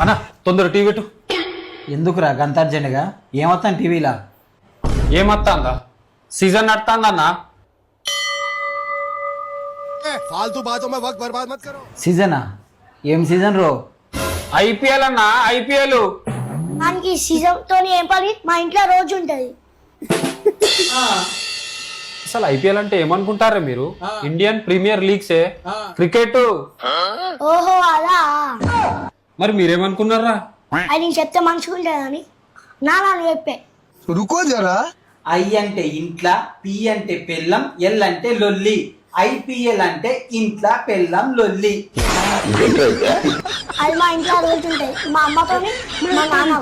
అన్నా తొందర టీవీ పెట్టు. ఎందుకురా గంత అర్జెంట్గా ఏమొస్తాను టీవీలా? ఏమత్తాందా? సీజన్ నడుతాందన్నా. సీజనా? ఏం సీజన్ రో? ఐపీఎల్ అన్నా, ఐపీఎల్. మనకి సీజన్ తోని ఏం పని, మా ఇంట్లో రోజు ఉంటది. అసలు ఐపీఎల్ అంటే ఏమనుకుంటారా మీరు? ఇండియన్ ప్రీమియర్ లీగ్సే, క్రికెట్. ఓహో అదా. మరి మీరేమనుకున్నారా? అది నేను చెప్తే మంచిగా ఉంటదని నాన్న చెప్పే. రుకో జరా. ఐ అంటే ఇంట్లా, పి అంటే పెళ్ళం, ఎల్ అంటే లొల్లి. ఐపీఎల్ అంటే ఇంట్లా పెళ్ళం లొల్లి. అది మా ఇంట్లో రోజు ఉంటాయి, మా అమ్మతోని మా నాన్న.